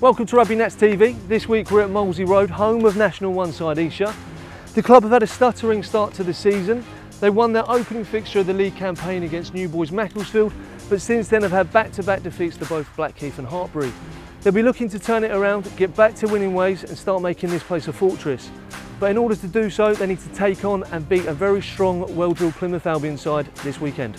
Welcome to Rugby Nats TV. This week we're at Molsey Road, home of National One side Esher. The club have had a stuttering start to the season. They won their opening fixture of the league campaign against New Boys Macclesfield, but since then have had back-to-back defeats to both Blackheath and Hartbury. They'll be looking to turn it around, get back to winning ways and start making this place a fortress. But in order to do so, they need to take on and beat a very strong, well-drilled Plymouth Albion side this weekend.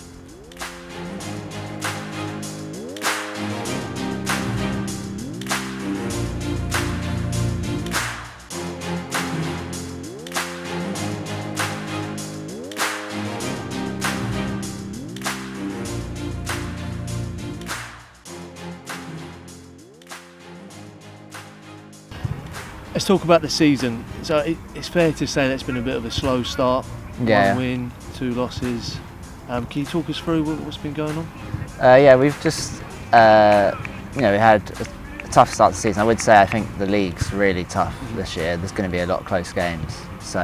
Let's talk about the season. So it's fair to say that's been a bit of a slow start. Yeah. 1 win, 2 losses. Can you talk us through what's been going on? Yeah, we've just, we had a tough start to the season. I would say I think the league's really tough this year. There's going to be a lot of close games. So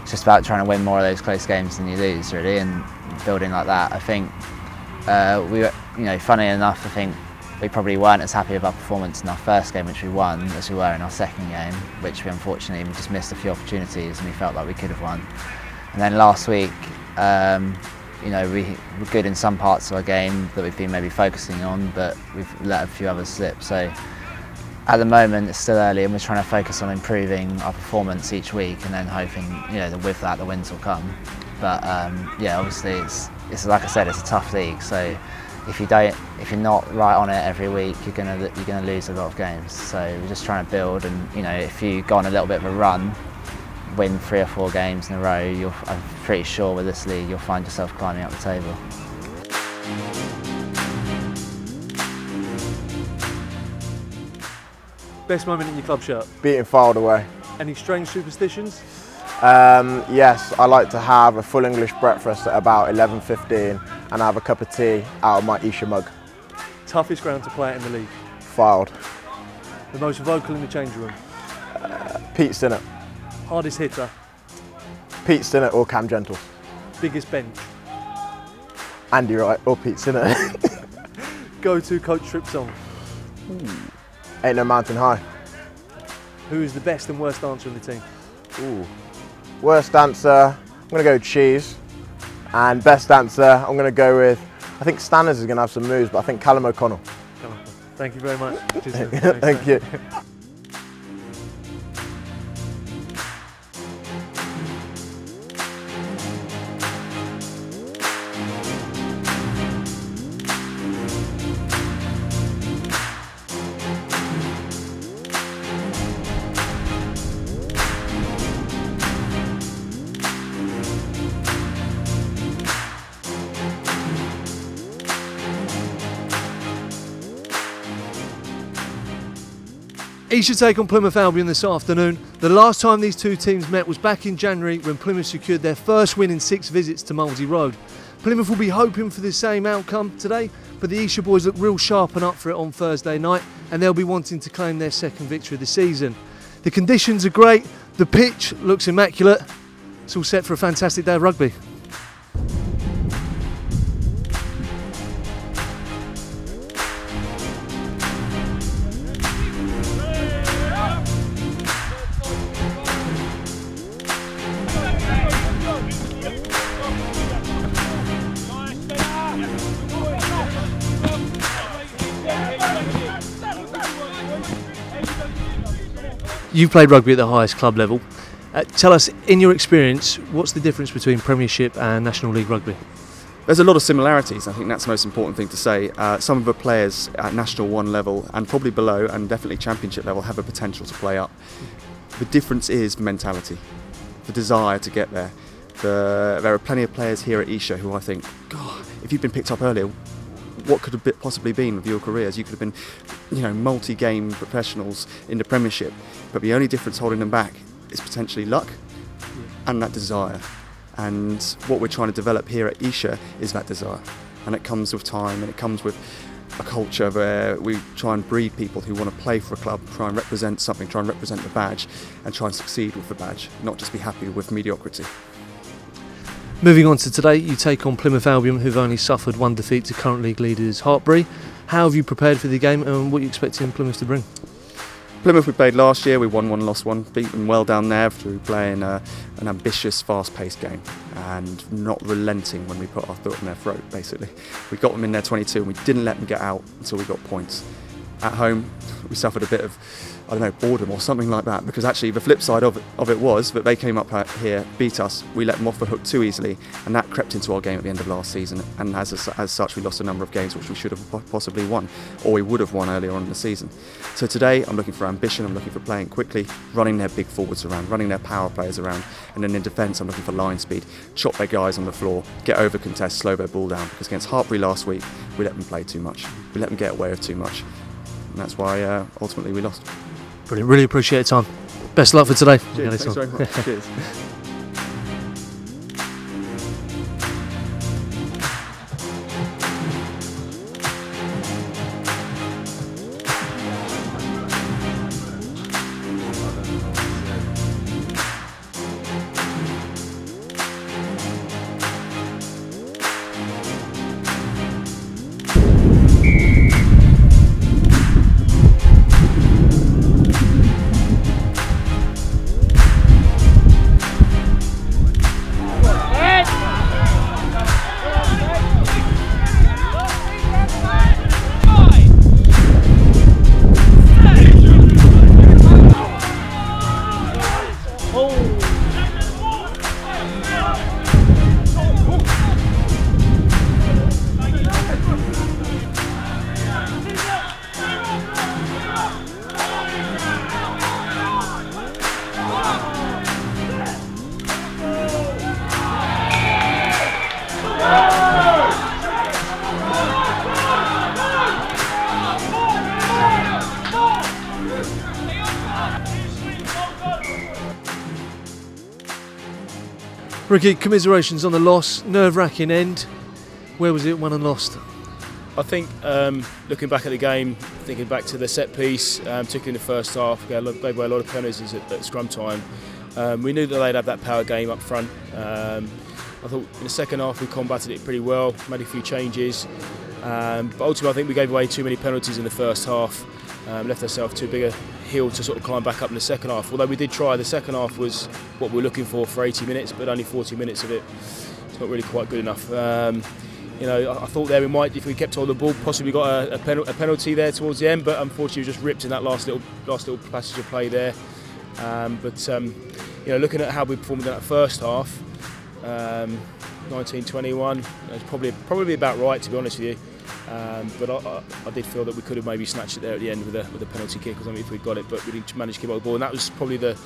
it's just about trying to win more of those close games than you lose, really, and building like that. I think funny enough, I think we probably weren't as happy with our performance in our first game, which we won, as we were in our second game, which we unfortunately just missed a few opportunities and we felt like we could have won. And then last week, we were good in some parts of our game that we've been maybe focusing on, but we've let a few others slip. So at the moment it's still early and we're trying to focus on improving our performance each week and then hoping, that with that the wins will come. But obviously it's like I said, it's a tough league. So if you're not right on it every week, you're gonna lose a lot of games. So we're just trying to build, and if you go on a little bit of a run, win 3 or 4 games in a row, I'm pretty sure with this league you'll find yourself climbing up the table. Best moment in your club shirt? Beating Fylde away. Any strange superstitions? Yes, I like to have a full English breakfast at about 11:15 and have a cup of tea out of my Esher mug. Toughest ground to play at in the league? Fylde. The most vocal in the change room? Pete Stinnett. Hardest hitter? Pete Stinnett or Cam Gentles. Biggest bench? Andy Wright or Pete Stinnett. Go-to coach trip song? Ain't No Mountain High. Who is the best and worst dancer in the team? Worst dancer, I'm going to go Cheese. And best dancer, I'm going to go with, I think Stanners is going to have some moves, but I think Callum O'Connell. Thank you very much. Thank you. Esher take on Plymouth Albion this afternoon. The last time these two teams met was back in January when Plymouth secured their first win in 6 visits to Molsey Road. Plymouth will be hoping for the same outcome today, but the Esher boys look real sharp and up for it on Thursday night, and they'll be wanting to claim their second victory of the season. The conditions are great, the pitch looks immaculate. It's all set for a fantastic day of rugby. You've played rugby at the highest club level. Tell us, in your experience, what's the difference between Premiership and National League rugby? There's a lot of similarities. I think that's the most important thing to say. Some of the players at National 1 level and probably below and definitely Championship level have a potential to play up. The difference is mentality, the desire to get there. There are plenty of players here at Esher who I think, God, if you'd been picked up earlier, what could have possibly been with your careers? You could have been, multi-game professionals in the Premiership, but the only difference holding them back is potentially luck and that desire. And what we're trying to develop here at Esher is that desire, and it comes with time and it comes with a culture where we try and breed people who want to play for a club, try and represent something, try and represent the badge and try and succeed with the badge, not just be happy with mediocrity. Moving on to today, you take on Plymouth Albion, who've only suffered 1 defeat to current league leaders Hartbury. How have you prepared for the game and what are you expecting Plymouth to bring? Plymouth we played last year, we won one, lost one, beat them well down there through playing an ambitious, fast-paced game and not relenting when we put our foot in their throat, basically. We got them in their 22 and we didn't let them get out until we got points. At home, we suffered a bit of, I don't know, boredom or something like that, because actually the flip side of it was that they came up here, beat us, we let them off the hook too easily, and that crept into our game at the end of last season, and as such we lost a number of games which we should have possibly won, or we would have won earlier on in the season. So today I'm looking for ambition, I'm looking for playing quickly, running their big forwards around, running their power players around, and then in defence I'm looking for line speed, chop their guys on the floor, get over contest, slow their ball down, because against Hartbury last week we let them play too much, we let them get away with too much. And that's why ultimately we lost. Brilliant, really appreciate your time. Best of luck for today. Cheers, thanks very much. Cheers. Ricky, commiserations on the loss, nerve-wracking end. Where was it won and lost? I think looking back at the game, thinking back to the set piece, particularly in the first half, they gave away a lot of penalties at scrum time. We knew that they'd have that power game up front. I thought in the second half we combated it pretty well, made a few changes, but ultimately I think we gave away too many penalties in the first half, left ourselves too big a hill to sort of climb back up in the second half. Although we did try, the second half was what we were looking for 80 minutes, but only 40 minutes of it, it's not really quite good enough. You know, I thought there we might, if we kept hold of the ball, possibly got a penalty there towards the end, but unfortunately we just ripped in that last little passage of play there. You know, looking at how we performed in that first half, 19-21, it's probably about right, to be honest with you. But I did feel that we could have maybe snatched it there at the end with a penalty kick, or something if we'd got it, but we didn't manage to keep hold of the ball, and that was probably the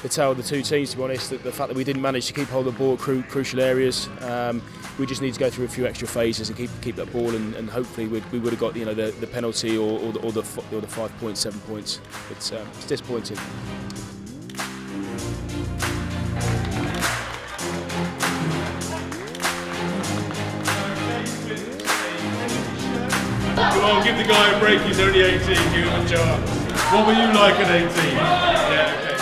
tale of the two teams, to be honest. The fact that we didn't manage to keep hold of the ball at crucial areas. We just need to go through a few extra phases and keep that ball, and hopefully we would have got, you know, the penalty or the 5 points, 7 points. It's disappointing. Come on, give the guy a break, he's only 18, give him a chance. What were you like at 18? Yeah, okay.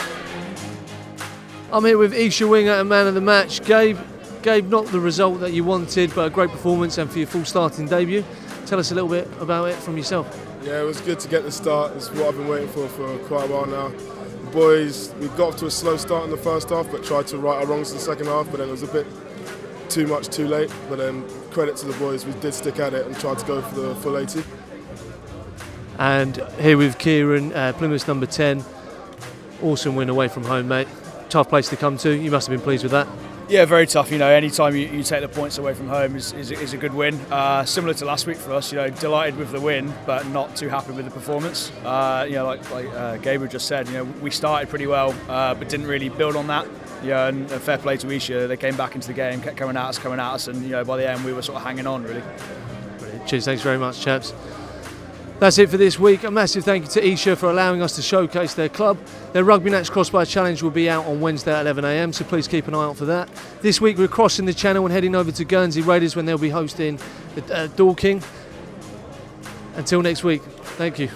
I'm here with Esher winger and man of the match, Gabe. Gabe, not the result that you wanted, but a great performance and for your full starting debut. Tell us a little bit about it from yourself. Yeah, it was good to get the start. It's what I've been waiting for quite a while now. The boys, we got off to a slow start in the first half, but tried to right our wrongs in the second half, but then it was a bit too much too late. But then credit to the boys, we did stick at it and tried to go for the full 80. And here with Kieran, Plymouth's number 10. Awesome win away from home, mate. Tough place to come to. You must have been pleased with that. Yeah, very tough. You know, any time you take the points away from home is a good win. Similar to last week for us, you know, delighted with the win, but not too happy with the performance. You know, like Gabriel just said, you know, we started pretty well, but didn't really build on that. Yeah, and fair play to Esher. They came back into the game, kept coming at us, and you know, by the end we were sort of hanging on, really. Brilliant. Cheers, thanks very much, chaps. That's it for this week. A massive thank you to Esher for allowing us to showcase their club. Their Rugby Nats Crossbar Challenge will be out on Wednesday at 11 AM, so please keep an eye out for that. This week we're crossing the channel and heading over to Guernsey Raiders when they'll be hosting the Dorking. Until next week, thank you.